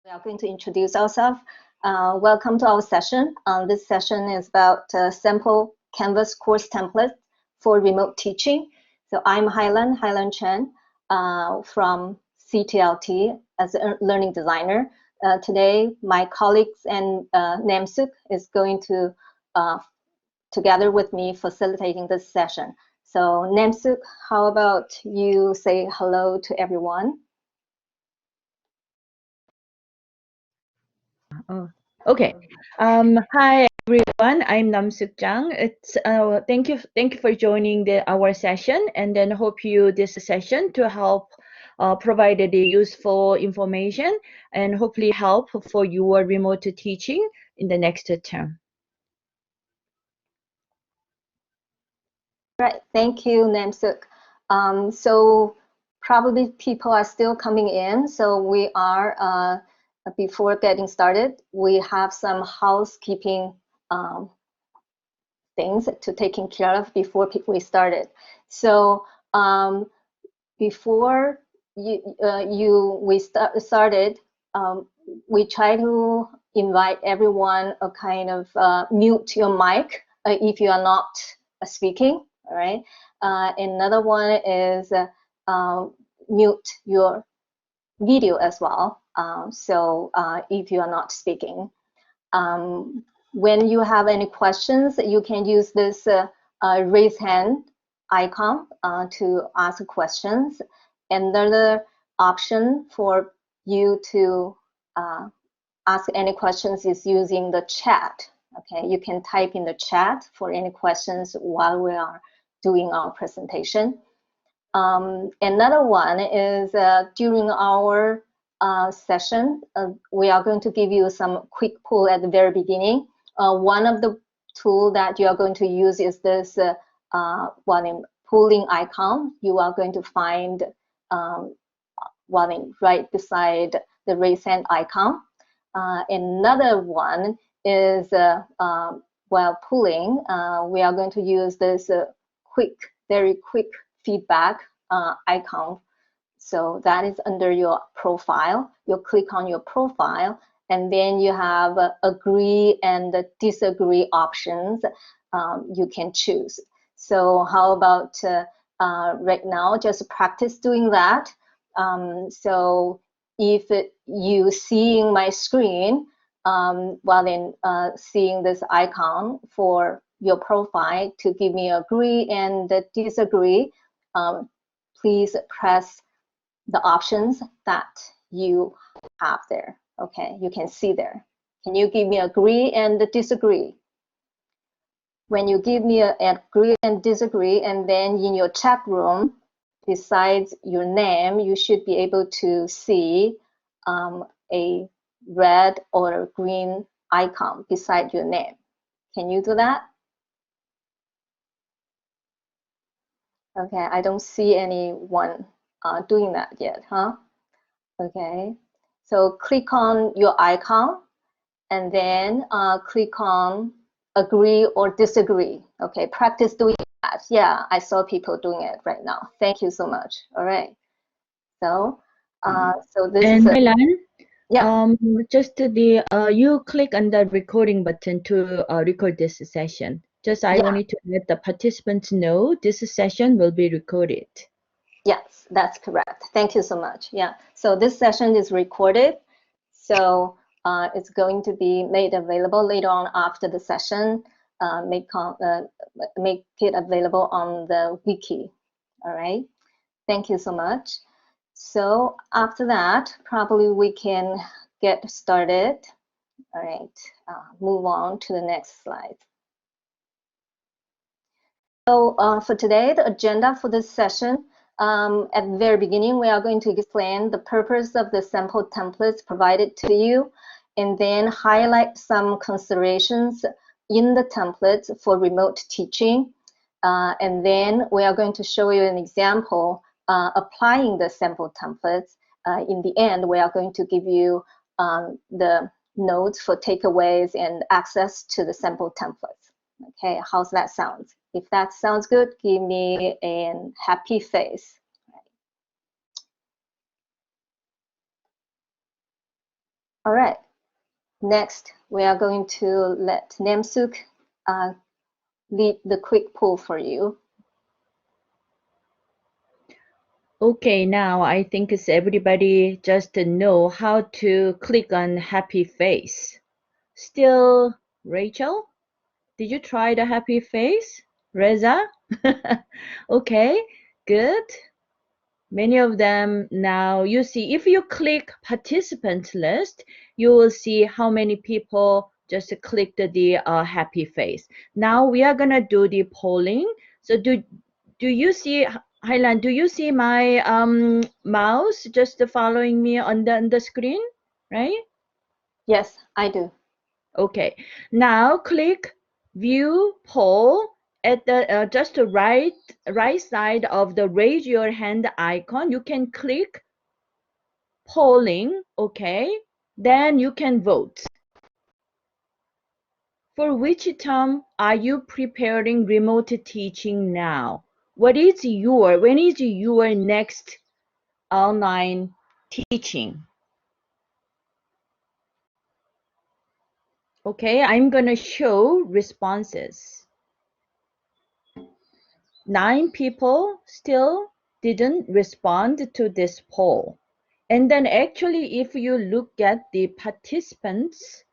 We are going to introduce ourselves. Welcome to our session. This session is about sample Canvas course template for remote teaching. So I'm Hailan Chen from CTLT as a learning designer. Today, my colleagues and Namsuk is going to, together with me, facilitating this session. So Namsuk, how about you say hello to everyone? Oh, okay. Hi everyone. I'm Namsuk Jang. Thank you for joining our session, and then hope you this session to help provide the useful information and hopefully help for your remote teaching in the next term. Right, thank you, Namsuk. So probably people are still coming in, so we are, before getting started, we have some housekeeping things to taking care of before we started. So before we started, we try to invite everyone a kind of mute your mic if you are not speaking. All right. Another one is mute your video as well. So if you are not speaking, when you have any questions, you can use this raise hand icon to ask questions. Another option for you to ask any questions is using the chat. Okay, you can type in the chat for any questions while we are doing our presentation. Another one is during our session, we are going to give you some quick poll at the very beginning. One of the tool that you are going to use is this polling icon. You are going to find right beside the raise hand icon. Another one is while polling, we are going to use this very quick feedback icon. So that is under your profile. You click on your profile, and then you have agree and disagree options you can choose. So how about right now, just practice doing that. So if you seeing my screen, while then seeing this icon for your profile to give me agree and disagree, please press the options that you have there. Okay, you can see there. Can you give me agree and disagree? When you give me an agree and disagree, and then in your chat room, besides your name, you should be able to see a red or green icon beside your name. Can you do that? Okay, I don't see anyone doing that yet, huh? Okay, so click on your icon and then click on agree or disagree. Okay, practice doing that. Yeah, I saw people doing it right now. Thank you so much. All right. So, so this and is Hailan, yeah. just you click on the recording button to record this session. I wanted to let the participants know this session will be recorded. Yes, that's correct. Thank you so much. Yeah, so this session is recorded. So it's going to be made available later on after the session. Make it available on the wiki. All right. Thank you so much. So after that, probably we can get started. All right. Move on to the next slide. So for today, the agenda for this session, at the very beginning, we are going to explain the purpose of the sample templates provided to you, and then highlight some considerations in the templates for remote teaching. And then we are going to show you an example applying the sample templates. In the end, we are going to give you the notes for takeaways and access to the sample templates. Okay, how's that sound? If that sounds good, give me a happy face. All right. Next, we are going to let Namsuk lead the quick poll for you. Okay, now I think it's everybody just know how to click on happy face. Still, Rachel, did you try the happy face? Reza? Okay, good. Many of them now, you see, if you click participant list, you will see how many people just clicked the happy face. Now we are gonna do the polling. So do you see, Highland, do you see my mouse just following me on the screen, right? Yes, I do. Okay, now click view poll at the just the right side of the raise your hand icon. You can click polling, okay? Then you can vote. For which term are you preparing remote teaching now? When is your next online teaching? Okay, I'm gonna show responses. 9 people still didn't respond to this poll. And then actually, if you look at the participants,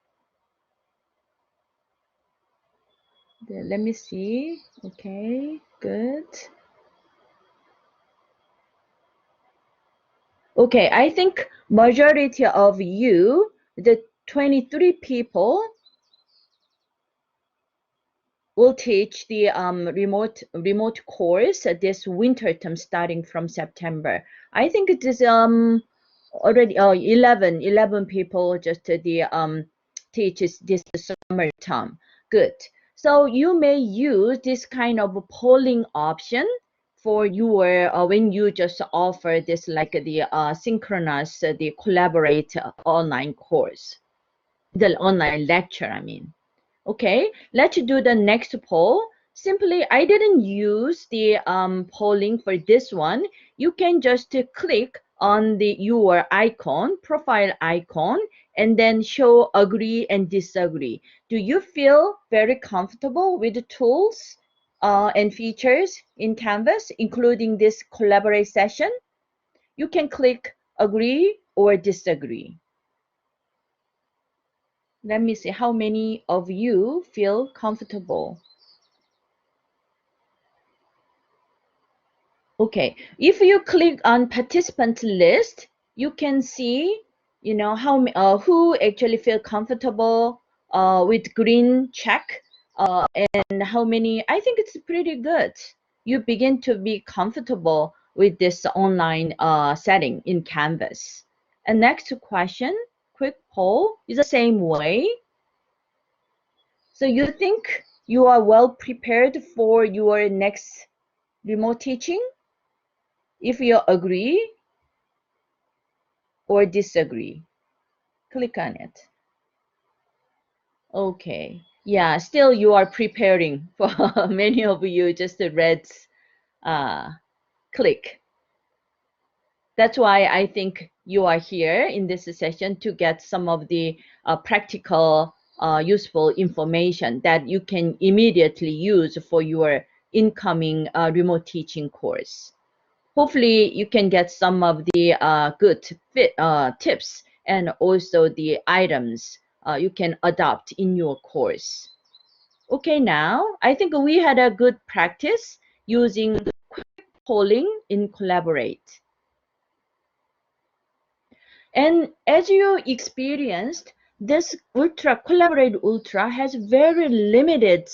let me see. Okay, good. Okay, I think majority of you, the 23 people, will teach the remote course this winter term starting from September. I think it is already 11 people just teaches this summer term. Good. So you may use this kind of polling option for your when you just offer this like the synchronous the collaborate online course, the online lecture, I mean. Okay, let's do the next poll. Simply, I didn't use the polling for this one. You can just click on your icon, profile icon, and then show agree and disagree. Do you feel very comfortable with the tools and features in Canvas, including this collaborate session? You can click agree or disagree. Let me see how many of you feel comfortable. Okay, if you click on participant list, you can see, you know, how who actually feel comfortable with green check and how many. I think it's pretty good. You begin to be comfortable with this online setting in Canvas. And next question, quick poll is the same way. So you think you are well prepared for your next remote teaching? If you agree or disagree, click on it. Okay. Yeah, still you are preparing for many of you just the red click. That's why I think you are here in this session to get some of the practical useful information that you can immediately use for your incoming remote teaching course. Hopefully you can get some of the good tips and also the items you can adopt in your course. Okay, now I think we had a good practice using quick polling in Collaborate. And as you experienced, this Collaborate Ultra has very limited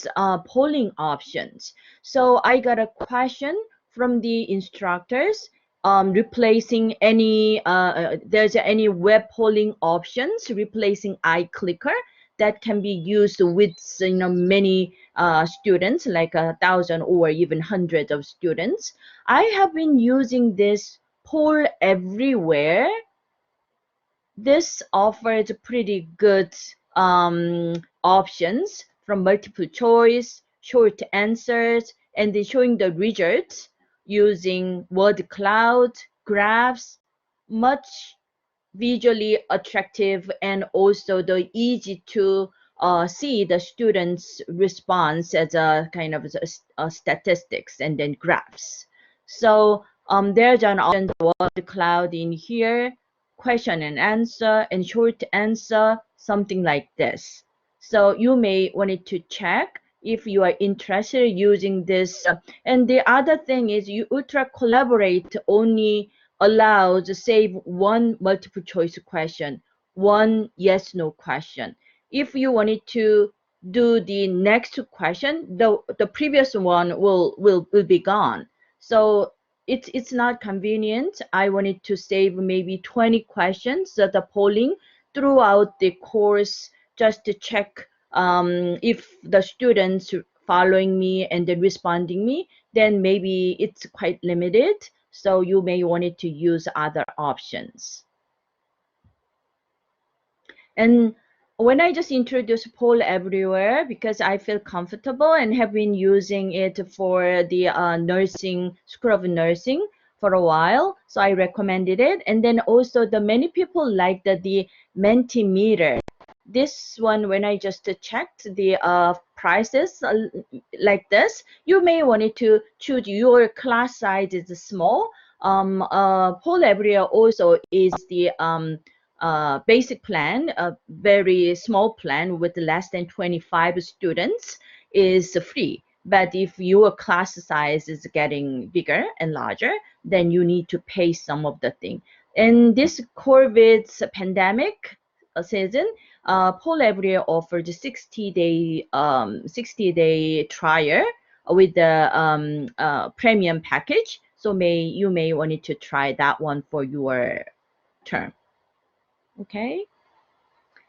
polling options. So I got a question from the instructors replacing any, there's any web polling options replacing iClicker that can be used with many students, like 1,000 or even hundreds of students. I have been using this Poll Everywhere. This offers pretty good options from multiple choice, short answers, and then showing the results using word cloud, graphs, much visually attractive and also the easy to see the students' response as a kind of a statistics and then graphs. So there's an option word cloud in here, question and answer and short answer, something like this. So you may want to check if you are interested in using this. And the other thing is you Ultra Collaborate only allows save one multiple choice question, one yes no question. If you wanted to do the next question, the previous one will be gone. So it's not convenient. I wanted to save maybe 20 questions that the polling throughout the course just to check if the students following me and then responding me, then maybe it's quite limited. So you may want to use other options. And when I just introduce Poll Everywhere, because I feel comfortable and have been using it for the nursing, School of Nursing for a while, so I recommended it. And then also the many people like the Mentimeter. This one, when I just checked the prices like this, you may want to choose your class size is small. Poll Everywhere also is the basic plan, a very small plan with less than 25 students is free. But if your class size is getting bigger and larger, then you need to pay some of the thing. And this COVID pandemic season, Poll Everywhere offered 60-day trial with the premium package. So you may want to try that one for your term. Okay.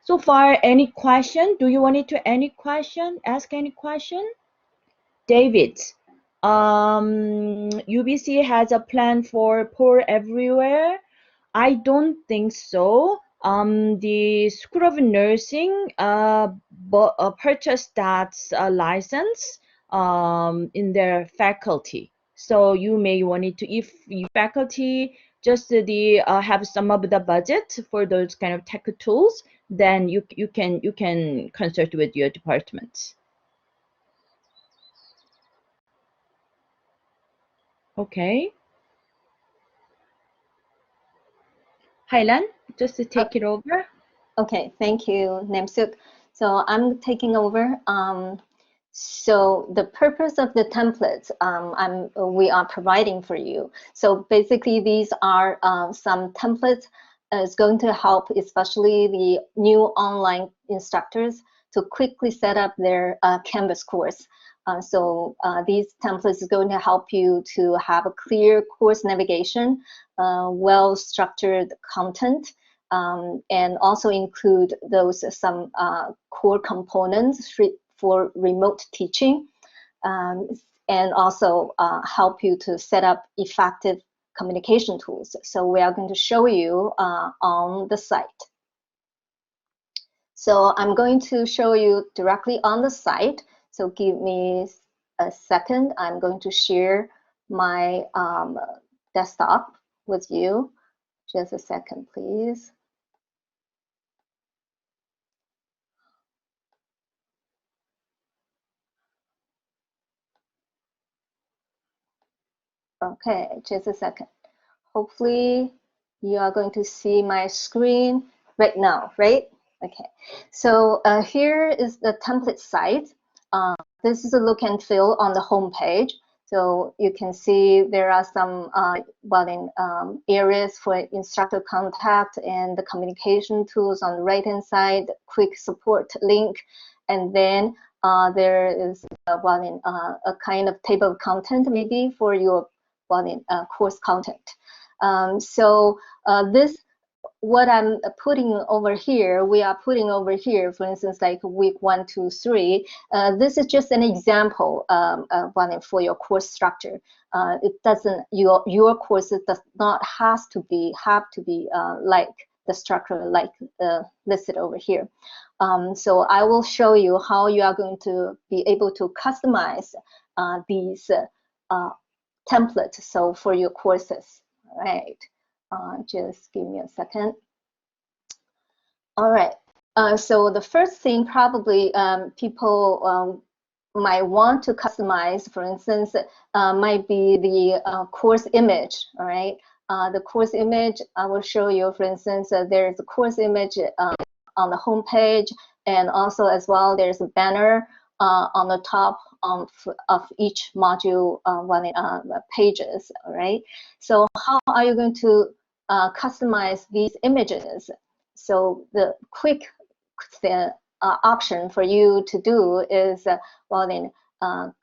So far, any question? Do you want to any question? Ask any question? David, UBC has a plan for Poll Everywhere. I don't think so. The School of Nursing purchased that license in their faculty. So you may want it to, if you faculty just have some of the budget for those kind of tech tools, then you can consult with your department. Okay. Hailan, just to take it over. Okay, thank you, Namsuk. So I'm taking over. So the purpose of the templates we are providing for you. So basically, these are some templates is going to help, especially the new online instructors, to quickly set up their Canvas course. So these templates is going to help you to have a clear course navigation, well-structured content, and also include those some core components for remote teaching, and also help you to set up effective communication tools. So we are going to show you on the site. So I'm going to show you directly on the site. So give me a second. I'm going to share my desktop with you. Just a second, please. Okay, just a second. Hopefully you are going to see my screen right now, right? Okay, so here is the template site. This is a look and feel on the home page. So you can see there are some areas for instructor contact and the communication tools on the right-hand side, quick support link, and then there is a kind of table of content maybe for your course content. So this, what I'm putting over here, we are putting over here, for instance, like week 1, 2, 3. This is just an example for your course structure. It doesn't, your course does not have to be like the structure like listed over here. So I will show you how you are going to be able to customize these templates. So for your courses, right? Just give me a second. All right. So the first thing probably people might want to customize, for instance, might be the course image. All right. The course image, I will show you, for instance, there's a course image on the home page, and also as well, there's a banner on the top of each module pages. All right. So how are you going to customize these images? So the quick option for you to do is,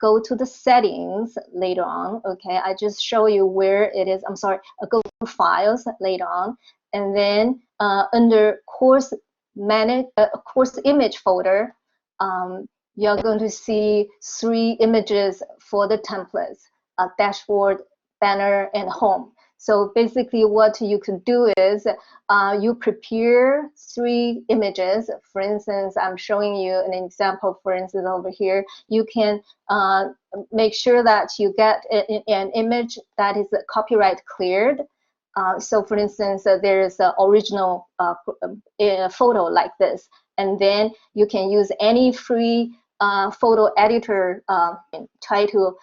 go to the settings later on. Okay, I just show you where it is. I'm sorry, go to files later on, and then under course image folder, you're going to see 3 images for the templates: dashboard, banner, and home. So basically what you could do is you prepare 3 images. For instance, I'm showing you an example, for instance, over here. You can make sure that you get an image that is copyright cleared. So for instance, there is an original photo like this, and then you can use any free photo editor and try to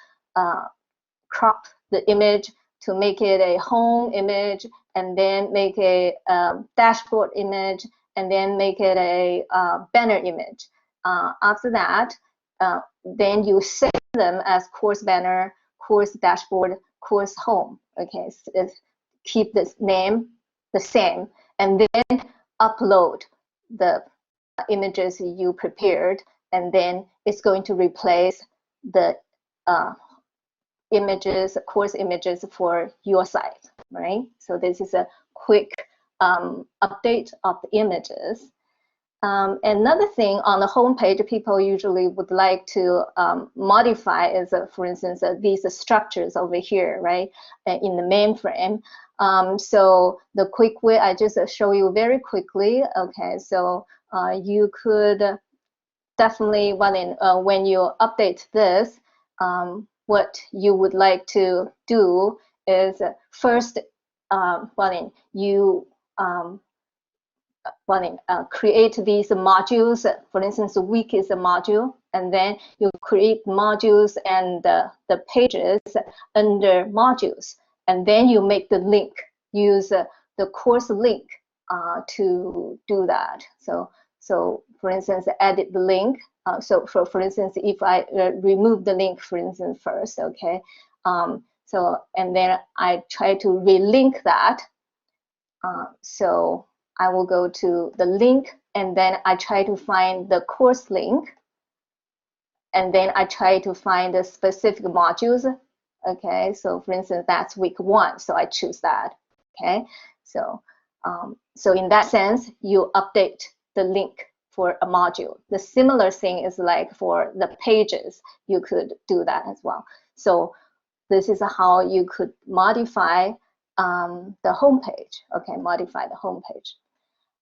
crop the image to make it a home image, and then make a dashboard image, and then make it a banner image. After that, then you save them as course banner, course dashboard, course home. Okay, so keep this name the same, and then upload the images you prepared, and then it's going to replace the images, course images for your site, right? So this is a quick update of the images. Another thing on the home page, people usually would like to modify is, for instance, these structures over here, right, in the mainframe. So the quick way, I just show you very quickly. Okay, so you could definitely, when you update this, what you would like to do is first, you create these modules. For instance, the week is a module, and then you create modules and the pages under modules, and then you make the link, use the course link to do that. So for instance, edit the link. So for instance, if I remove the link, for instance, first, okay. So, and then I try to relink that. So I will go to the link, and then I try to find the course link, and then I try to find the specific modules. Okay, so for instance, that's week 1, so I choose that. Okay, so so in that sense, you update the link for a module. The similar thing is like for the pages, you could do that as well. So this is how you could modify the home page. Okay, modify the home page.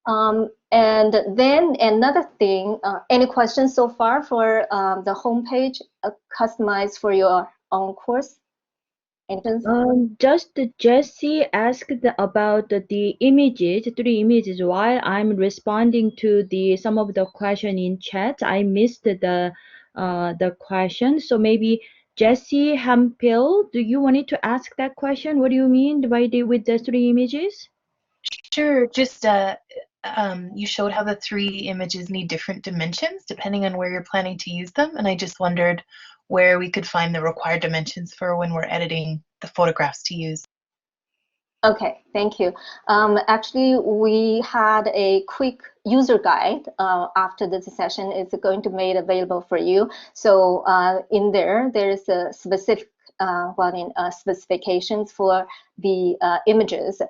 And then another thing, any questions so far for the home page customized for your own course? Just Jesse asked about the images, 3 images. While I'm responding to some of the question in chat, I missed the question. So maybe Jesse Hampil, do you wanted to ask that question? What do you mean by with the 3 images? Sure. Just you showed how the 3 images need different dimensions depending on where you're planning to use them, and I just wondered where we could find the required dimensions for when we're editing the photographs to use. Okay, thank you. Actually, we had a quick user guide after this session. It's going to be made available for you. So in there's a specific specifications for the images. So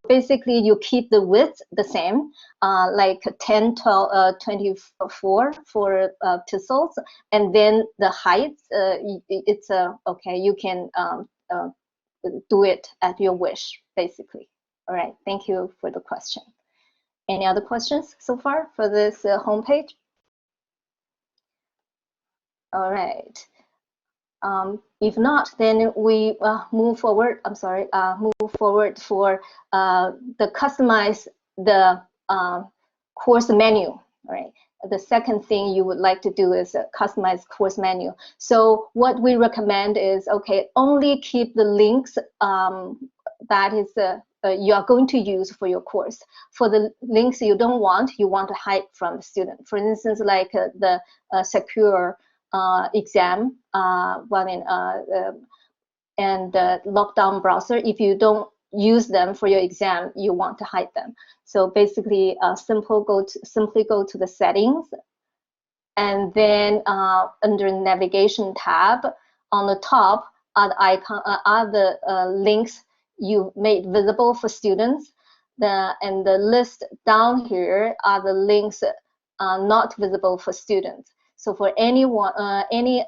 basically, you keep the width the same, like 10, 12, 24 for pixels, and then the height, it's okay. You can do it at your wish, basically. All right, thank you for the question. Any other questions so far for this homepage? All right. If not, then we move forward. I'm sorry, move forward for the customize the course menu, right? The second thing you would like to do is a customized course menu. So what we recommend is, okay, only keep the links that is you are going to use for your course. For the links you don't want, you want to hide from the student. For instance, like the secure exam, and the lockdown browser, if you don't use them for your exam, you want to hide them. So basically, simply go to the settings, and then under navigation tab on the top are the icon, are the links you made visible for students. And the list down here are the links not visible for students. So for any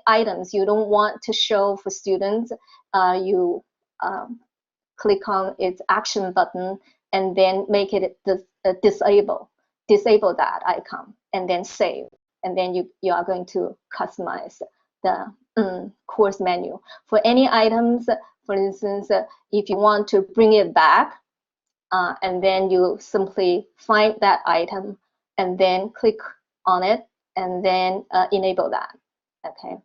items you don't want to show for students, you click on its action button and then make it disable that icon, and then save. And then you are going to customize the course menu. For any items, for instance, if you want to bring it back, and then you simply find that item and then click on it and then enable that. Okay,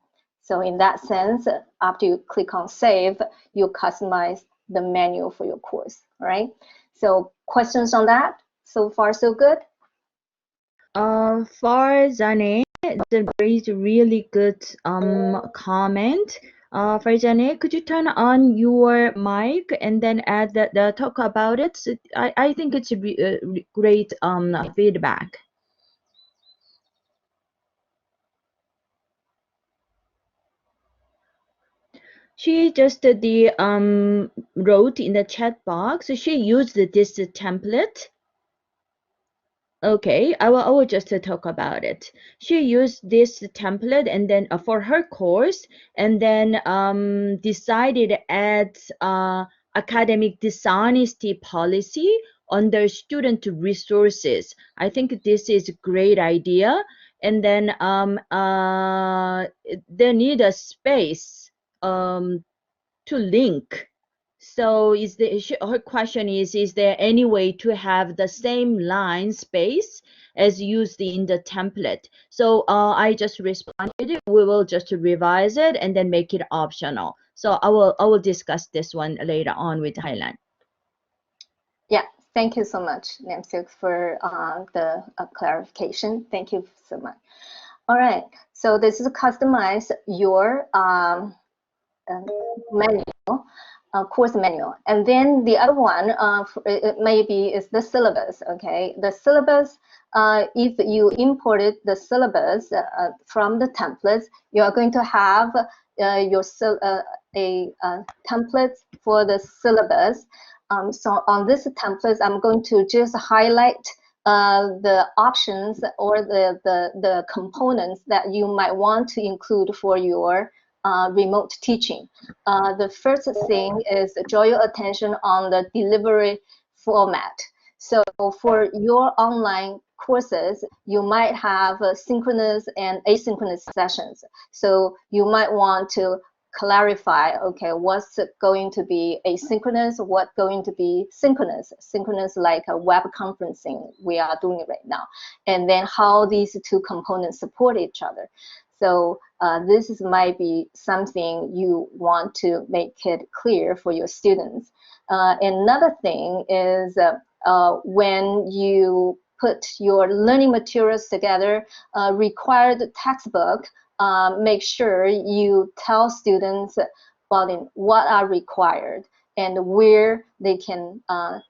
so in that sense, after you click on save, you customize the menu for your course. All right, so questions on that? So far so good? For Zane, the raised really good comment. For Zane, could you turn on your mic and then add the talk about it? So I think it's a great feedback. She just wrote in the chat box. She used this template. Okay, I will just talk about it. She used this template and then for her course, and then decided to add academic dishonesty policy under student resources. I think this is a great idea. And then they need a space to link. So her question is there any way to have the same line space as used in the template? So I just responded, we will just revise it and then make it optional. So I will discuss this one later on with Highland. Yeah, thank you so much, Namsuk, for the clarification. Thank you so much. All right, so this is customize your menu, course menu. And then the other one maybe is the syllabus. Okay, the syllabus, if you imported the syllabus from the templates, you are going to have your template for the syllabus. So on this template, I'm going to just highlight the options or the components that you might want to include for your remote teaching. The first thing is draw your attention on the delivery format. So for your online courses, you might have synchronous and asynchronous sessions. So you might want to clarify, okay, what's going to be asynchronous, what's going to be synchronous. Synchronous like a web conferencing we are doing right now. And then how these two components support each other. So this might be something you want to make it clear for your students. Another thing is when you put your learning materials together, required textbook, make sure you tell students about what are required and where they can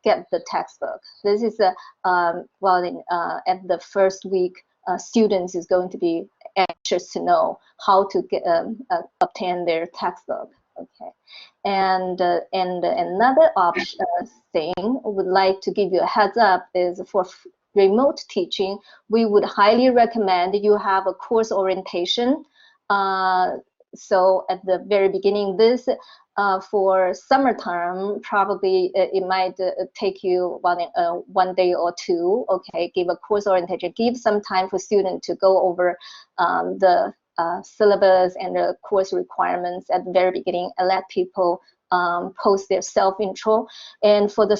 get the textbook. This is at the first week, students is going to be anxious to know how to get obtain their textbook. Okay, and another option thing I would like to give you a heads up is for remote teaching, we would highly recommend you have a course orientation. So at the very beginning, this for summer term, probably it might take you about 1 day or two. Okay, give a course orientation, give some time for students to go over the syllabus and the course requirements at the very beginning, and let people post their self-intro. And for the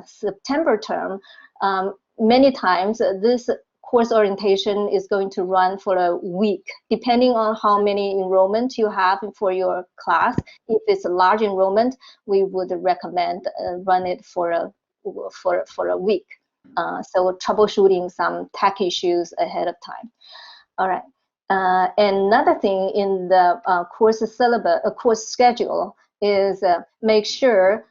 September term, many times this course orientation is going to run for a week, depending on how many enrollment you have for your class. If it's a large enrollment, we would recommend run it for a week. So troubleshooting some tech issues ahead of time. All right. Another thing in the course syllabus, course schedule is make sure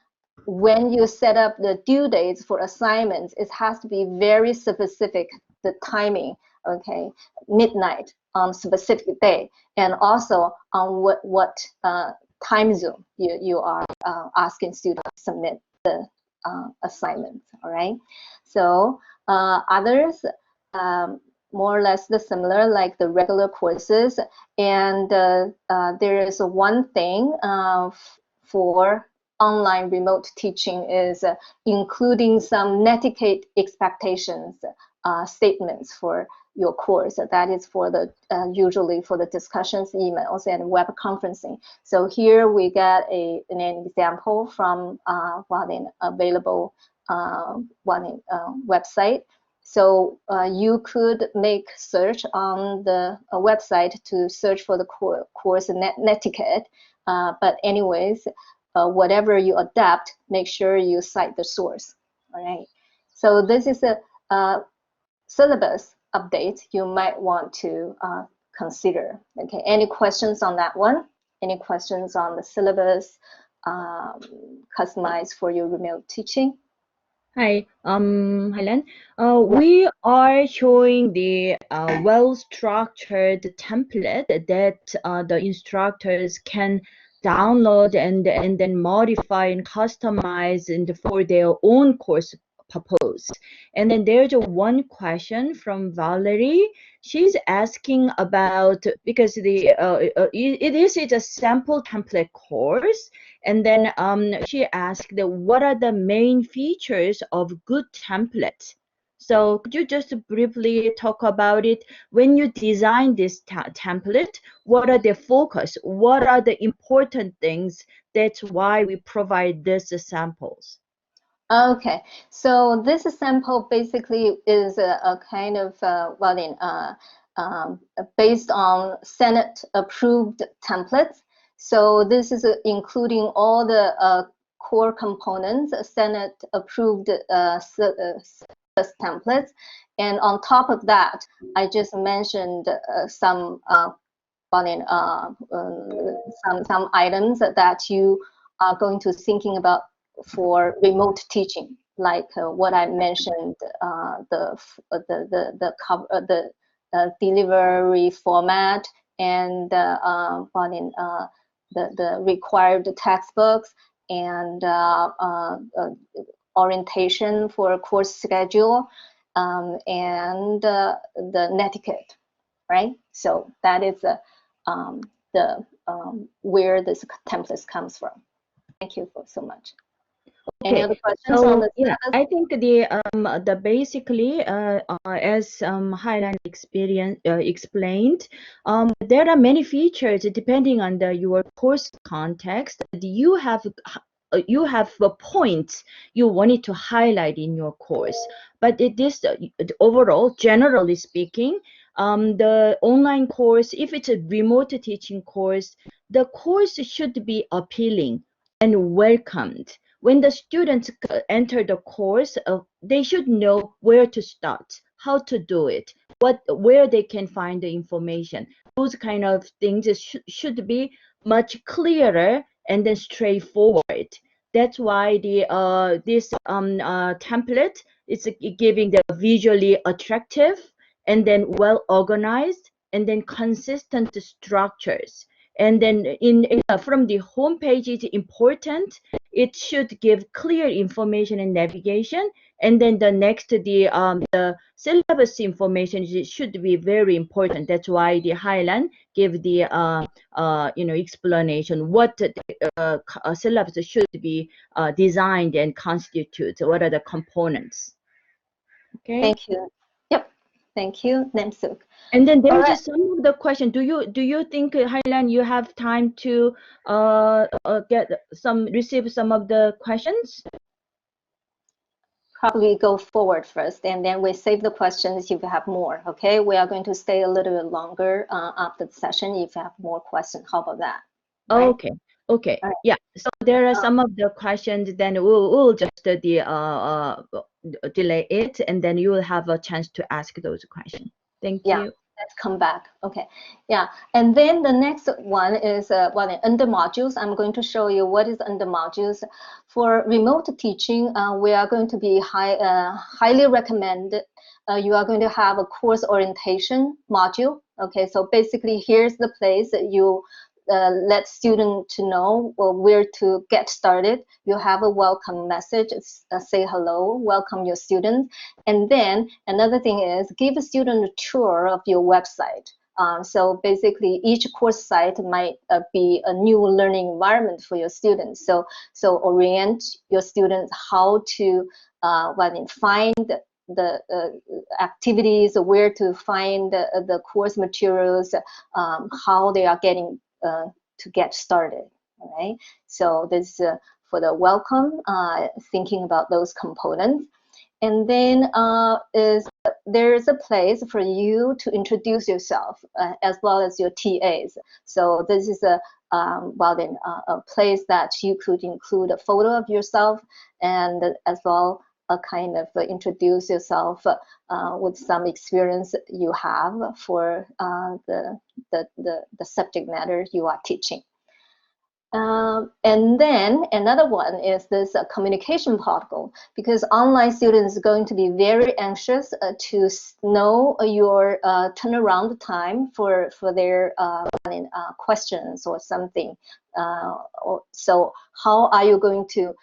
when you set up the due dates for assignments, it has to be very specific, the timing, okay, midnight on specific day, and also on what time zone you are asking students to submit the assignments, all right? So others, more or less the similar like the regular courses, and there is one thing for online remote teaching is including some netiquette expectations statements for your course. That is for the usually for the discussions, emails, and web conferencing. So here we get an example from one available website. So you could make search on the website to search for the course netiquette. But anyways, whatever you adapt, make sure you cite the source. All right. So this is a syllabus update you might want to consider. Okay. Any questions on that one? Any questions on the syllabus customized for your remote teaching? Hi, Helen. We are showing the well-structured template that the instructors can download and then modify and customize for their own course purpose. And then there's one question from Valerie. She's asking about, because it's a sample template course, and then she asked, what are the main features of good templates? So could you just briefly talk about it? When you design this template, what are the focus? What are the important things? That's why we provide these samples. Okay, so this sample basically is a kind of based on Senate approved templates. So this is including all the core components, Senate approved templates, and on top of that, I just mentioned some items that you are going to thinking about for remote teaching, like what I mentioned, the delivery format and the required textbooks and orientation for course schedule and the netiquette, right? So that is where this template comes from. Thank you so much. Any other questions on the yeah, I think the basically as Highland explained, there are many features depending on your course context. You have a point you wanted to highlight in your course, but it is overall, generally speaking, the online course, if it's a remote teaching course, the course should be appealing and welcomed. When the students enter the course, they should know where to start, how to do it, where they can find the information. Those kind of things should be much clearer and then straightforward. That's why this template is giving the visually attractive and then well organized and then consistent structures. And then from the home page, it's important. It should give clear information and navigation. And then the syllabus information should be very important. That's why the Highland give the explanation what the syllabus should be designed and constitute. What are the components? Okay. Thank you. Yep. Thank you, Namsuk. And then there is some of the question. Do you think, Highland, you have time to receive some of the questions? probably go forward first, and then we save the questions if you have more. Okay, we are going to stay a little bit longer after the session if you have more questions. How about that? Right? Okay. Okay. All right. Yeah. So there are some of the questions. Then we'll just delay it, and then you will have a chance to ask those questions. Thank you. Let's come back. Okay, yeah, and then the next one is under modules. I'm going to show you what is under modules. For remote teaching, we are going to be highly recommended. You are going to have a course orientation module. Okay, so basically here's the place that you let students to know where to get started. You have a welcome message, say hello, welcome your students. And then another thing is give a student a tour of your website. So basically each course site might be a new learning environment for your students. So orient your students how to find the activities, where to find the course materials, how they are getting to get started. All right, so this for the welcome, thinking about those components. And then there is a place for you to introduce yourself as well as your TAs. So this is a place that you could include a photo of yourself, and as well a kind of introduce yourself with some experience you have for the subject matter you are teaching. And then another one is this communication protocol, because online students are going to be very anxious to know your turnaround time for their questions or something. So how are you going to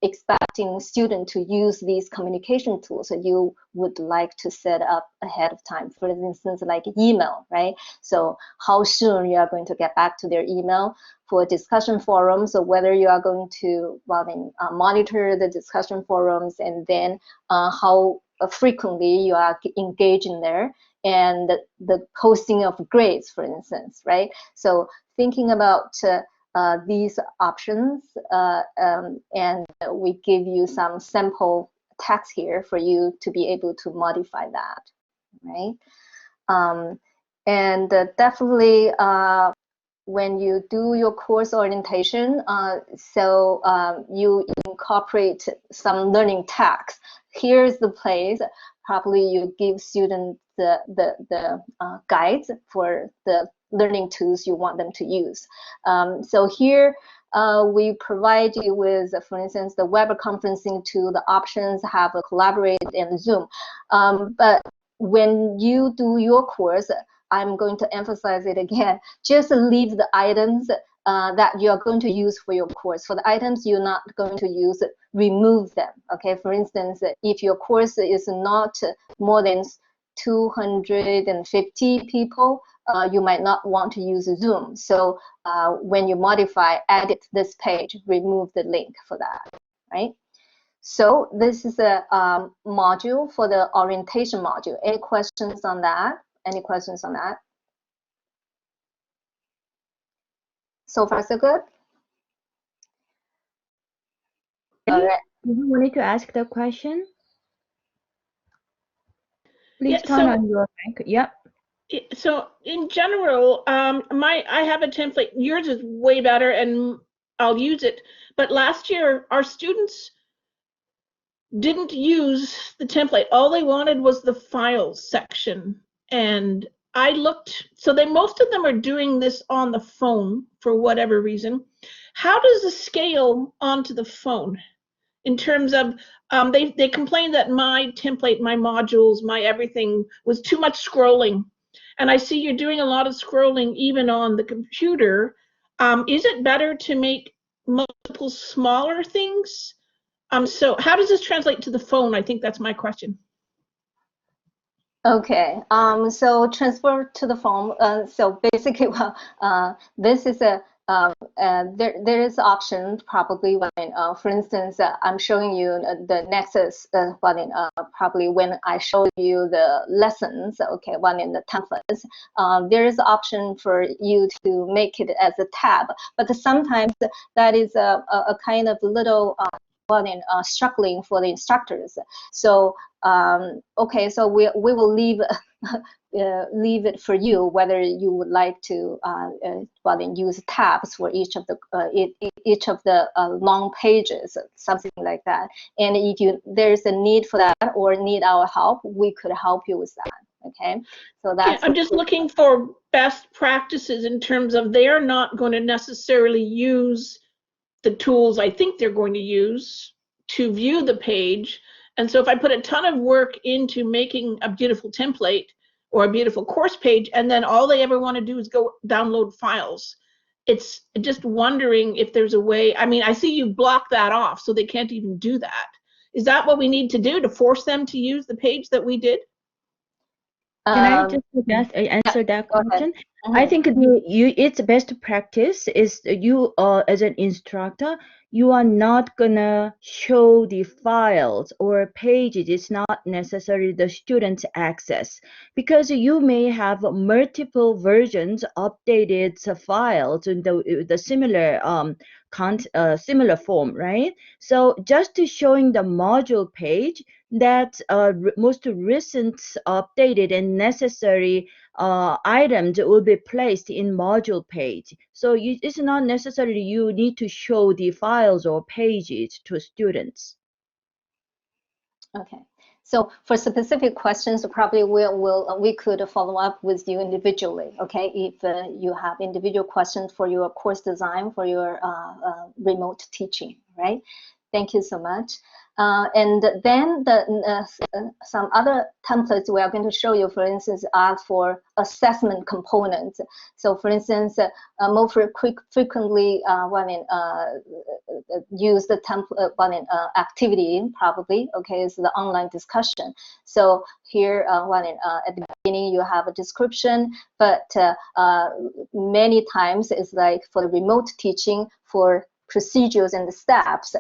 expecting students to use these communication tools that you would like to set up ahead of time? For instance, like email, right? So how soon you are going to get back to their email for discussion forums, or whether you are going to monitor the discussion forums, and then how frequently you are engaging there, and the posting of grades, for instance, right? So thinking about these options, and we give you some sample text here for you to be able to modify that, right? And definitely when you do your course orientation, you incorporate some learning tags. Here's the place. Probably you give students the guides for the learning tools you want them to use. So here we provide you with, for instance, the web conferencing tool, the options have a Collaborate and Zoom. But when you do your course, I'm going to emphasize it again, just leave the items that you are going to use for your course. For the items you're not going to use, remove them, okay? For instance, if your course is not more than 250 people, you might not want to use Zoom. So when you modify, edit this page, remove the link for that, right? So this is a module for the orientation module. Any questions on that? Any questions on that? So far, so good? All right. You wanted to ask the question? Please Yeah, turn on your mic. Yep. So in general, I have a template. Yours is way better, and I'll use it. But last year, our students didn't use the template. All they wanted was the files section, and I looked. So most of them are doing this on the phone for whatever reason. How does it scale onto the phone? In terms of, they complained that my template, my modules, my everything was too much scrolling. And I see you're doing a lot of scrolling even on the computer. Is it better to make multiple smaller things? So how does this translate to the phone? I think that's my question. Okay, so transfer to the phone. So basically, this is a there is option probably when, for instance, I'm showing you the Nexus, probably when I show you the lessons, okay, one in the templates, there is option for you to make it as a tab, but sometimes that is a kind of little struggling for the instructors. So okay, so we will leave leave it for you whether you would like to use tabs for each of the long pages, something like that. And if there's a need for that or need our help, we could help you with that. Okay, so that's. Yeah, I'm just looking for best practices in terms of they're not going to necessarily use the tools I think they're going to use to view the page. And so if I put a ton of work into making a beautiful template or a beautiful course page, and then all they ever want to do is go download files, it's just wondering if there's a way. I mean, I see you block that off so they can't even do that. Is that what we need to do to force them to use the page that we did? Can I just suggest answer that question? Mm-hmm. I think it's best practice is you as an instructor, you are not gonna show the files or pages. It's not necessarily the students access, because you may have multiple versions updated files in the similar similar form, right? So just showing the module page, that most recent updated and necessary items will be placed in module page. So it's not necessarily you need to show the files or pages to students. Okay. So for specific questions, probably we could follow up with you individually. Okay, if you have individual questions for your course design for your remote teaching, right? Thank you so much. And then some other templates we are going to show you, for instance, are for assessment components. So for instance, more frequently use the template activity probably, okay, is the online discussion. So here at the beginning you have a description, but many times it's like for the remote teaching, for procedures and the steps,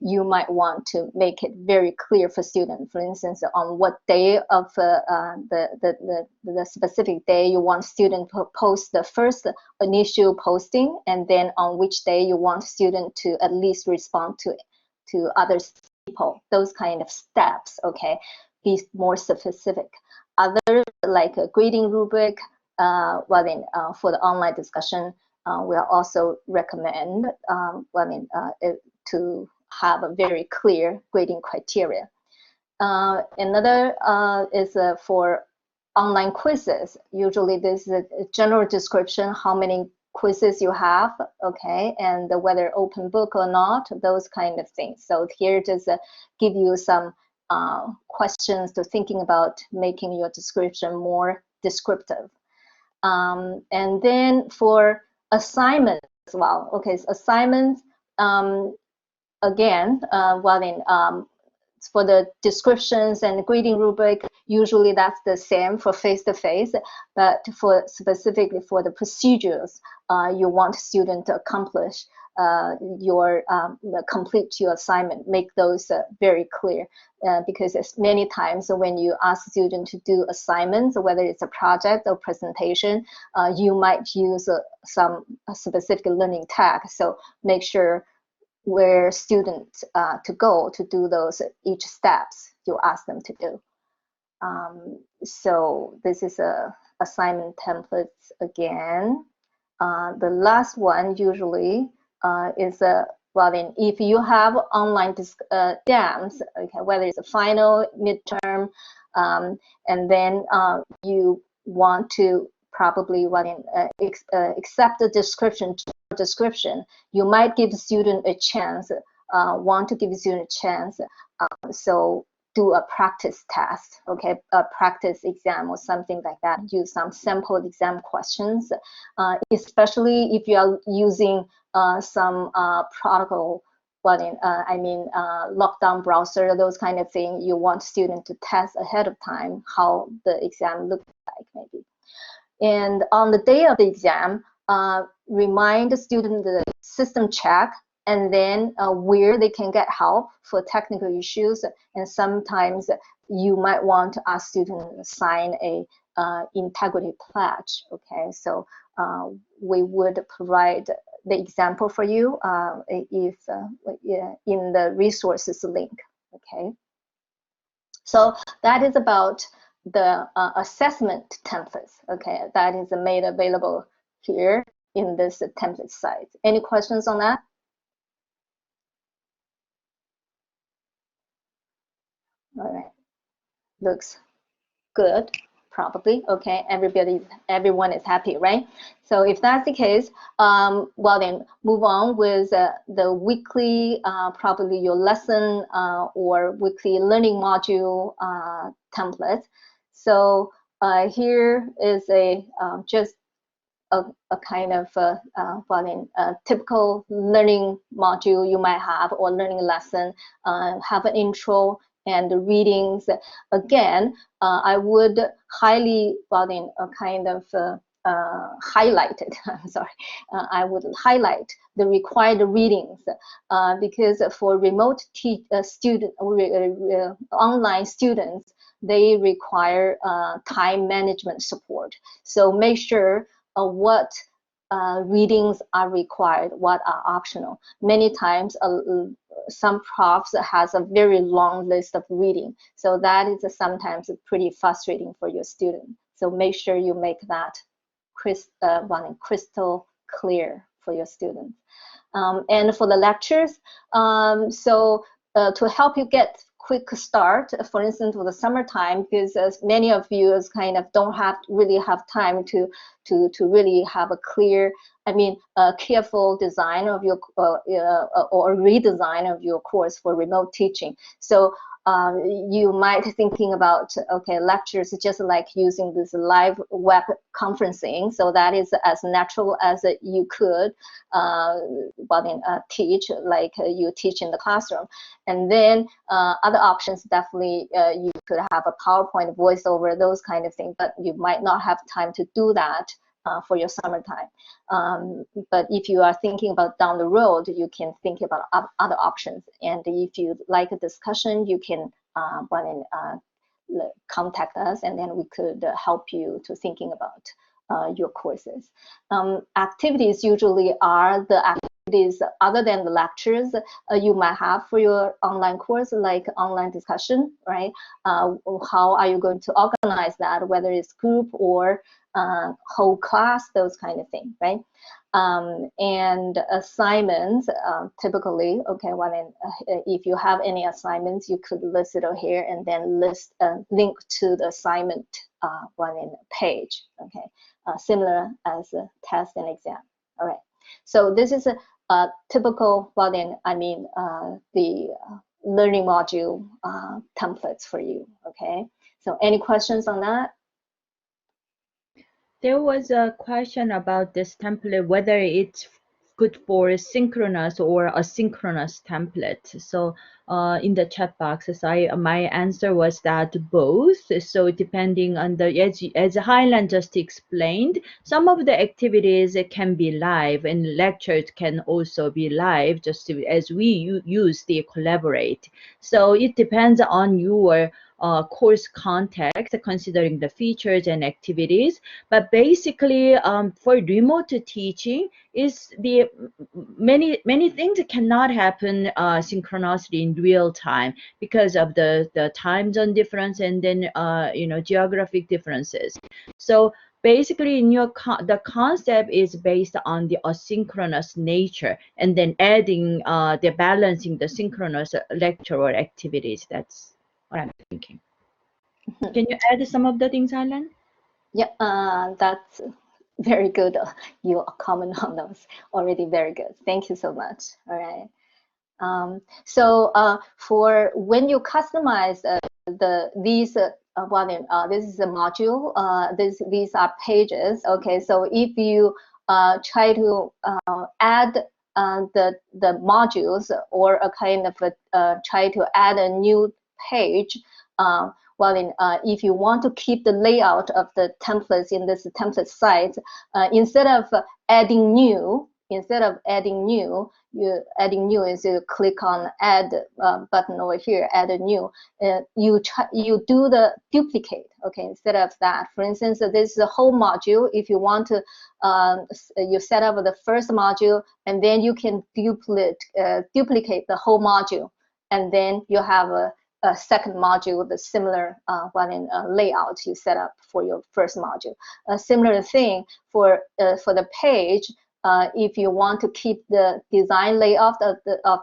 you might want to make it very clear for students. For instance, on what day of the specific day you want student to post the first initial posting, and then on which day you want student to at least respond to other people. Those kind of steps, okay, be more specific. Other like a grading rubric, for the online discussion, we'll also recommend to have a very clear grading criteria. Another is for online quizzes. Usually this is a general description, how many quizzes you have, okay, and whether open book or not, those kind of things. So here just give you some questions to thinking about making your description more descriptive. And then for assignments as well. Okay, so assignments, again, for the descriptions and grading rubric, usually that's the same for face-to-face, but for specifically for the procedures you want student to accomplish complete your assignment, make those very clear, because it's many times when you ask students to do assignments, whether it's a project or presentation, you might use some specific learning tag. So make sure where students to go to do those each steps you ask them to do. So this is a assignment templates again. The last one usually is if you have online exams, okay, whether it's a final, midterm, and then you want to probably accept the description, you might give the student a chance, want to give the student a chance, so do a practice test, okay, a practice exam or something like that. Use some sample exam questions, especially if you are using some protocol, lockdown browser, those kind of things. You want students to test ahead of time how the exam looks like, maybe. And on the day of the exam, remind the student the system check, and then where they can get help for technical issues. And sometimes you might want to ask students to sign a integrity pledge. Okay, so we would provide the example for you if in the resources link. Okay, so that is about the assessment templates. Okay, that is made available here in this template site. Any questions on that? All right, looks good. Probably. Okay, everyone is happy, right? So if that's the case, well then move on with the weekly, probably your lesson or weekly learning module template. So here is a just a kind of well then typical learning module you might have, or learning lesson, have an intro and the readings. Again, I would highly, well then, kind of highlighted, I'm sorry, I would highlight the required readings because for remote student, online students, they require time management support. So make sure what readings are required, what are optional. Many times, some profs has a very long list of reading, so that is sometimes pretty frustrating for your student. So make sure you make that crystal clear for your students. And for the lectures, so to help you get quick start, for instance, for the summertime, because many of you kind of don't really have time to really have a clear, I mean, careful design of your or redesign of your course for remote teaching. So you might be thinking about, okay, lectures just like using this live web conferencing, so that is as natural as you could teach, like you teach in the classroom. And then other options, definitely you could have a PowerPoint, voiceover, those kind of things, but you might not have time to do that for your summertime. But if you are thinking about down the road, you can think about other options. And if you like a discussion, you can contact us, and then we could help you to thinking about your courses. Activities usually are the activities other than the lectures you might have for your online course, like online discussion, right? How are you going to organize that, whether it's group or whole class, those kind of things, right? And assignments, typically, okay, well then, if you have any assignments, you could list it here and then list link to the assignment page, okay, similar as a test and exam. All right, so this is a typical, well then, I mean, the learning module templates for you, okay? So any questions on that? There was a question about this template, whether it's good for synchronous or asynchronous template. So in the chat box, my answer was that both. So depending on the, as Highland just explained, some of the activities can be live, and lectures can also be live, just as we use the Collaborate. So it depends on your course context, considering the features and activities. But basically, for remote teaching, is the many things cannot happen synchronously in real time because of the time zone difference, and then geographic differences. So basically, in your the concept is based on the asynchronous nature, and then adding the balancing the synchronous lecture or activities. That's what I'm thinking. Can you add some of the things, Alan? Yeah, that's very good. Your comment on those already very good. Thank you so much. All right. So for when you customize these this is a module. These are pages. Okay, so if you try to add the modules, or a kind of try to add a new page, if you want to keep the layout of the templates in this template site, instead of adding new, instead of adding new, is you click on add button over here, add a new. You do the duplicate, okay, instead of that. For instance, this is a whole module. If you want to, you set up the first module, and then you can duplicate the whole module, and then you have a second module with a similar layout you set up for your first module. A similar thing for the page. If you want to keep the design layout of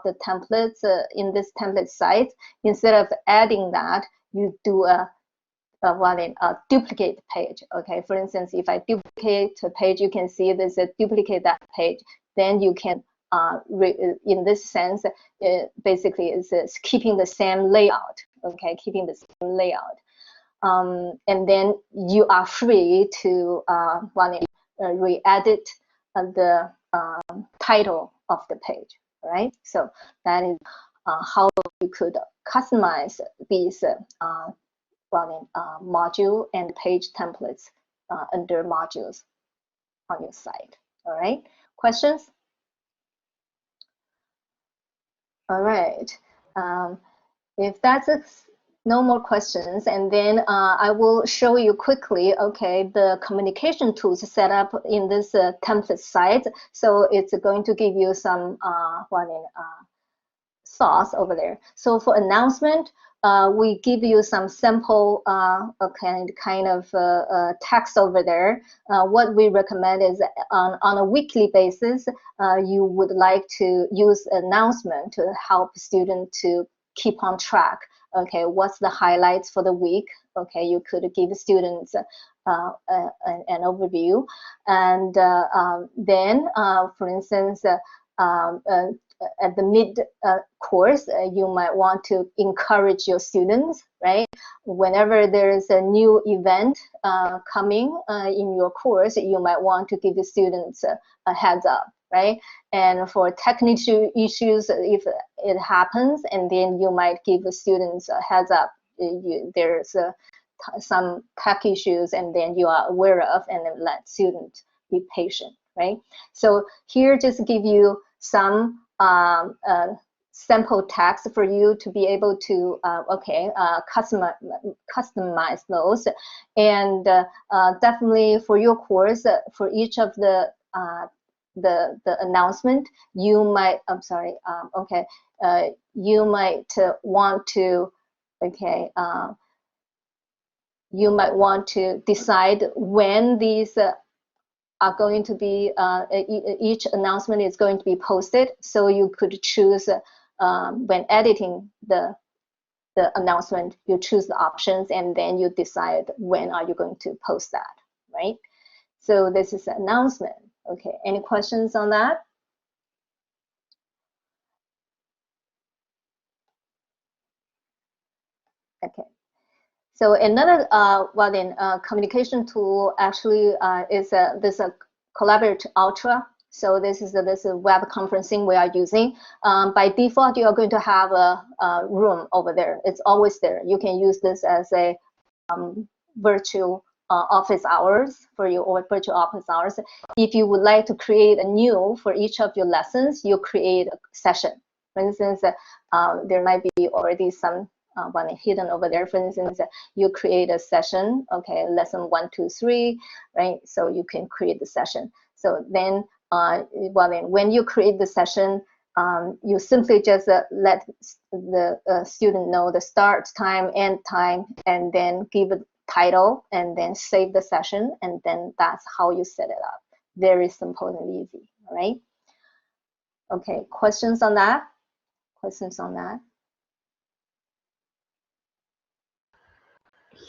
the templates in this template site, instead of adding that, you do a duplicate page. Okay, for instance, if I duplicate a page, you can see there's a duplicate that page. Then you can, in this sense, basically it's keeping the same layout. Okay, keeping the same layout. And then you are free to re-edit the title of the page, right? So that is how you could customize these module and page templates under modules on your site. All right, questions? All right, if that's no more questions, and then I will show you quickly, okay, the communication tools set up in this template site. So it's going to give you some sauce over there. So for announcement, we give you some sample kind of text over there. What we recommend is on a weekly basis, you would like to use announcement to help students to keep on track. Okay, what's the highlights for the week? Okay, you could give students an overview, and then, for instance, at the mid course, you might want to encourage your students, right? Whenever there is a new event coming in your course, you might want to give the students a heads up, right? And for technical issues, if it happens, and then you might give the students a heads up. There's some tech issues, and then you are aware of, and then let students be patient, right? So here, just give you some sample text for you to be able to customize those, and definitely for your course, for each of the announcement, you might you might want to you might want to decide when these are going to be, each announcement is going to be posted. So you could choose when editing the announcement, you choose the options, and then you decide when are you going to post that, right? So this is an announcement. Okay, any questions on that? Okay. So another communication tool actually is this Collaborate Ultra. So this is web conferencing we are using. By default, you are going to have a room over there. It's always there. You can use this as a virtual office hours for you, or virtual office hours. If you would like to create a new for each of your lessons, you create a session. For instance, there might be already some one hidden over there. For instance, you create a session, okay, lesson 1, 2, 3, right? So you can create the session. So then, when you create the session, you simply just let the student know the start time, end time, and then give a title, and then save the session, and then that's how you set it up. Very simple and easy, all right? Okay, questions on that? Questions on that?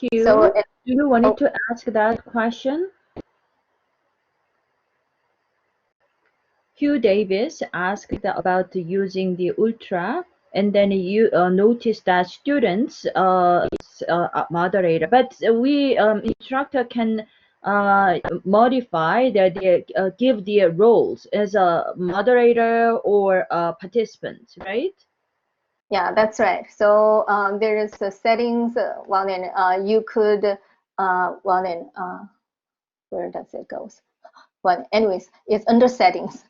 Hugh, So, do you wanted to ask that question? Hugh Davis asked about using the Ultra, and then you noticed that students moderator, but we instructor can modify give their roles as a moderator or a participant, right? Yeah, that's right. So there is the settings. You could where does it go? well, anyways, it's under settings,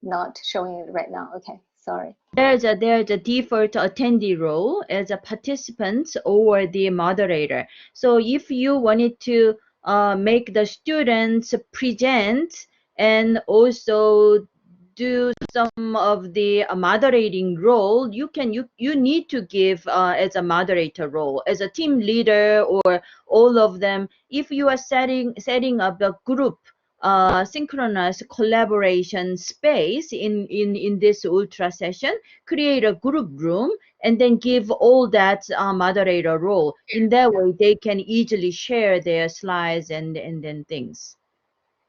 not showing it right now. Okay, sorry. There's a default attendee role as a participant or the moderator. So if you wanted to make the students present and also do some of the moderating role, you need to give as a moderator role, as a team leader or all of them. If you are setting up a group synchronous collaboration space in this ultra session, create a group room and then give all that moderator role. In that way, they can easily share their slides and then things.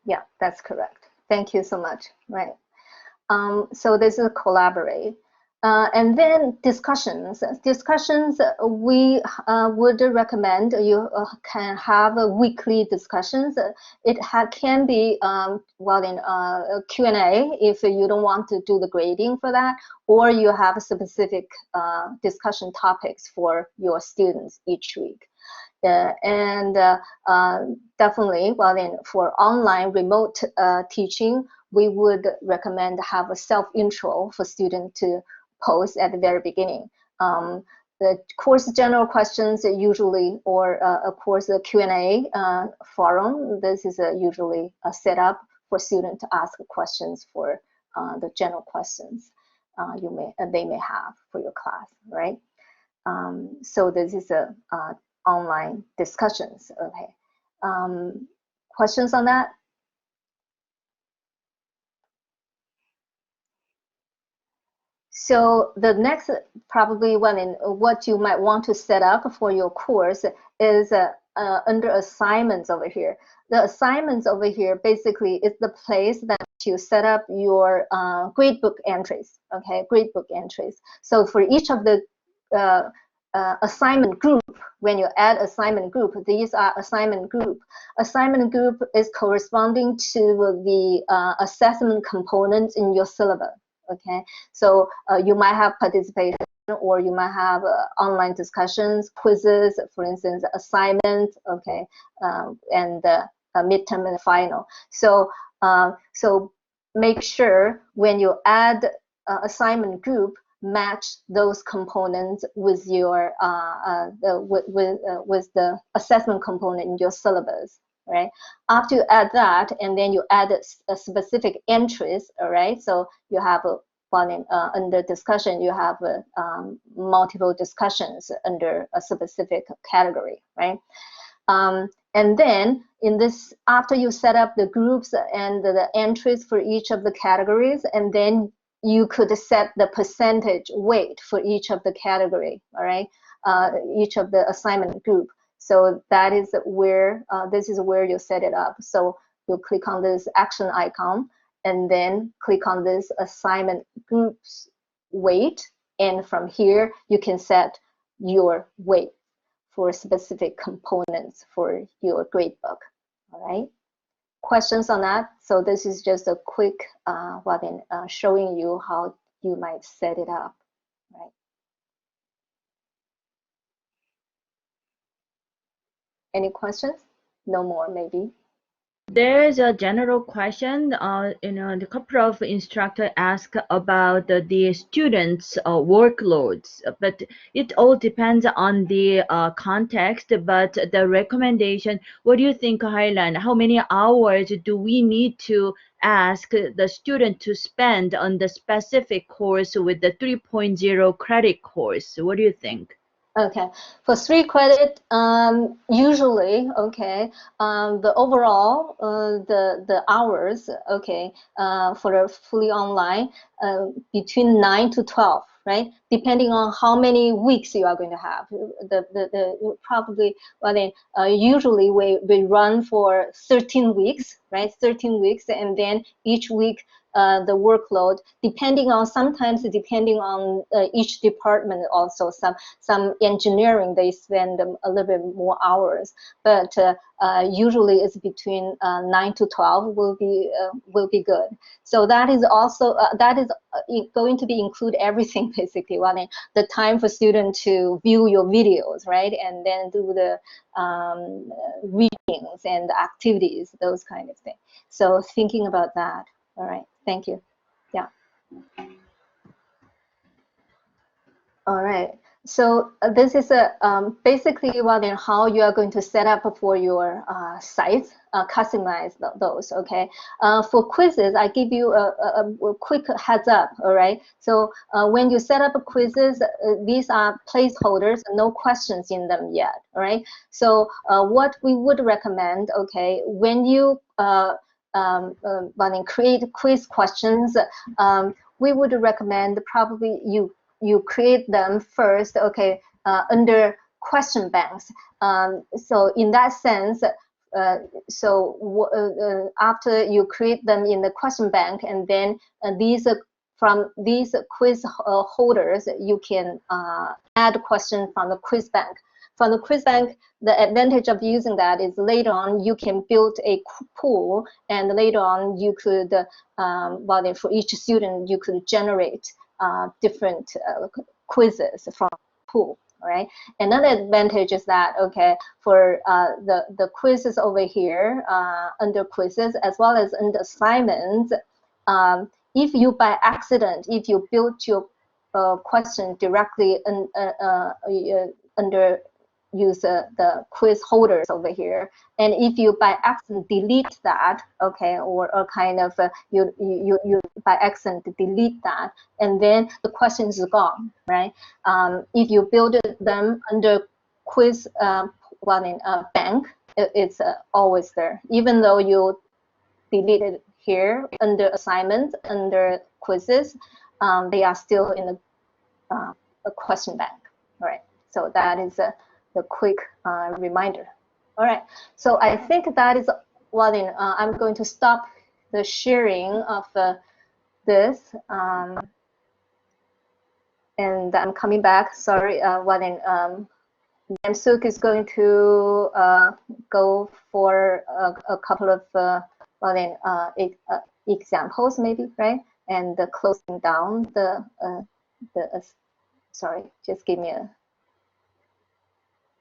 Yeah, that's correct. Thank you so much. Right. So this is collaborate. And then discussions. Discussions, we would recommend you can have weekly discussions. It can be, well, in Q&A if you don't want to do the grading for that, or you have specific discussion topics for your students each week. Definitely, well, then for online remote teaching, we would recommend have a self-intro for students to post at the very beginning. The course general questions usually, or of course the Q&A forum, this is usually a setup for students to ask questions for the general questions they may have for your class, right? So this is a online discussions. Okay. Questions on that? So the next probably one in what you might want to set up for your course is under assignments over here. The assignments over here basically is the place that you set up your gradebook entries. Okay, gradebook entries. So for each of the assignment group, when you add assignment group, these are assignment group. Assignment group is corresponding to the assessment components in your syllabus. Okay, so you might have participation, or you might have online discussions, quizzes, for instance, assignments, okay, and midterm and final. So so make sure when you add assignment group, match those components with your with the assessment component in your syllabus. Right. After you add that, and then you add a specific entries. All right. So you have one under discussion. You have multiple discussions under a specific category. Right. And then in this, after you set up the groups and the entries for each of the categories, and then you could set the percentage weight for each of the category. All right. Each of the assignment group. So that is where, this is where you set it up. So you click on this action icon and then click on this assignment groups weight. And from here, you can set your weight for specific components for your gradebook. All right. Questions on that? So this is just a quick, showing you how you might set it up. Right. Any questions? No more, maybe. There is a general question. The couple of instructors ask about the students' workloads, but it all depends on the context. But the recommendation, what do you think, Hailan? How many hours do we need to ask the student to spend on the specific course with the 3.0 credit course? What do you think? Okay, for 3 credit, usually, okay, the overall, the hours, okay, for a fully online, between 9 to 12, right? Depending on how many weeks you are going to have. Probably, well then, usually we run for 13 weeks, right? 13 weeks, and then each week, the workload, sometimes depending on each department also. Some engineering, they spend a little bit more hours, but usually it's between 9 to 12 will be good. So that is also going to be include everything basically. The time for students to view your videos, right, and then do the readings and activities, those kind of things. So thinking about that. All right, thank you. Yeah. All right. So this is basically how you are going to set up for your sites, customize those. Okay. For quizzes, I give you a quick heads up. All right. So when you set up quizzes, these are placeholders, no questions in them yet. All right. So what we would recommend, okay, when you create quiz questions, we would recommend probably you create them first, okay, under question banks. So in that sense, after you create them in the question bank, and then from these quiz holders, you can add questions from the quiz bank. From the quiz bank, the advantage of using that is later on you can build a pool, and later on you could, for each student, you could generate different quizzes from pool. All right. Another advantage is that, okay, for the quizzes over here under quizzes as well as under assignments, if you by accident, if you build your question directly under use the quiz holders over here, and if you by accident delete that, okay, or kind of you by accident delete that, and then the question is gone, right? If you build them under quiz bank, it's always there, even though you delete it here under assignments, under quizzes, they are still in a question bank. All right, so that is the quick reminder. All right, so I think that is I'm going to stop the sharing of this, and I'm coming back. Sorry, Namsuk is going to go for a couple of examples, maybe, right? And closing down sorry, just give me a.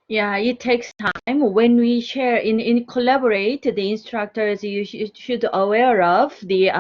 Yeah, it takes time. When we share in collaborate, the instructors you should aware of the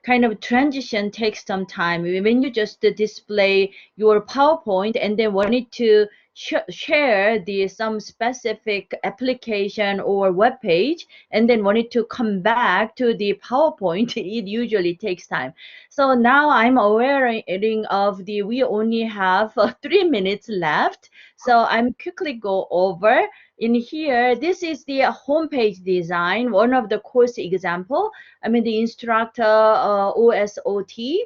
kind of transition takes some time. When you just display your PowerPoint and then wanted to share some specific application or web page, and then wanted to come back to the PowerPoint, it usually takes time. So now I'm aware of we only have 3 minutes left. So I'm quickly go over in here. This is the homepage design, one of the course example. I mean, the instructor OSOT,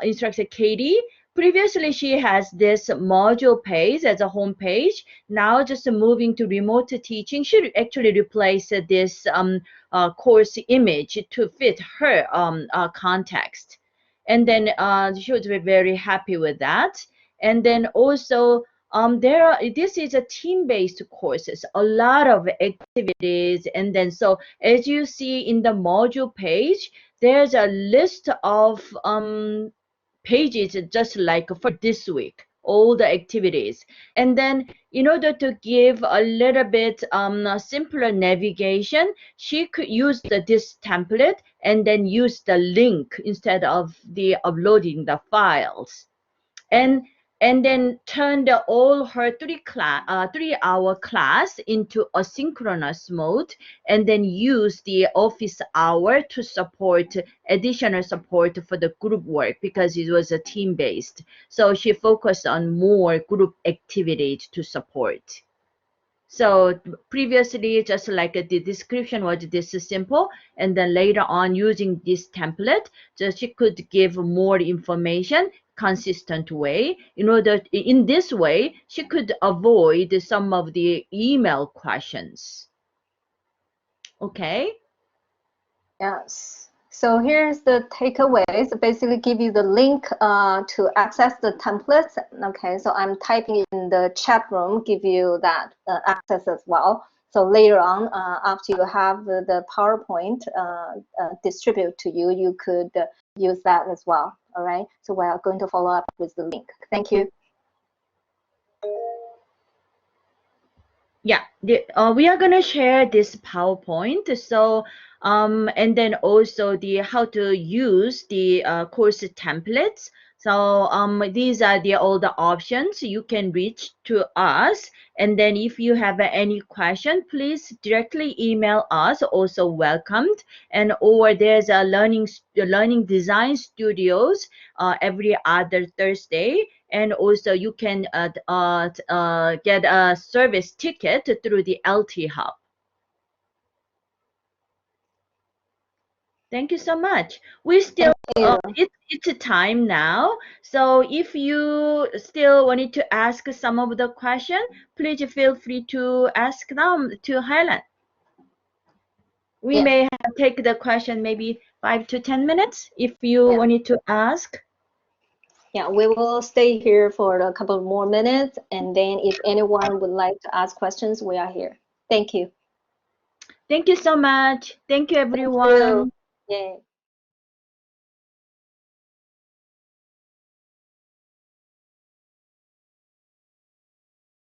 instructor Katie. Previously, she has this module page as a home page. Now, just moving to remote teaching, she actually replaced this course image to fit her context. And then she was very happy with that. And then also, this is a team-based courses, a lot of activities, and then so as you see in the module page, there's a list of pages just like for this week, all the activities. And then in order to give a little bit simpler navigation, she could use this template and then use the link instead of the uploading the files. And then turn all her 3-hour class into asynchronous mode, and then use the office hour to support additional support for the group work, because it was a team-based. So she focused on more group activities to support. So previously, just like the description was this simple, and then later on using this template, so she could give more information consistent way. In this way, she could avoid some of the email questions. Okay. Yes. So here's the takeaways. Basically, give you the link to access the templates. Okay. So I'm typing in the chat room, give you that access as well. So later on, after you have the PowerPoint distributed to you, you could use that as well. All right. So we are going to follow up with the link. Thank you. Yeah, we are gonna share this PowerPoint. So, and then also the how to use the course templates. So, these are all the options you can reach to us. And then if you have any question, please directly email us. Also welcomed. And or there's a learning design studios every other Thursday. And also you can get a service ticket through the LT Hub. Thank you so much. We still it's a time now. So if you still wanted to ask some of the question, please feel free to ask them to Helen. We may take the question maybe 5 to 10 minutes if you wanted to ask. Yeah, we will stay here for a couple more minutes, and then if anyone would like to ask questions, we are here. Thank you. Thank you so much. Thank you, everyone. Thank you. Yay.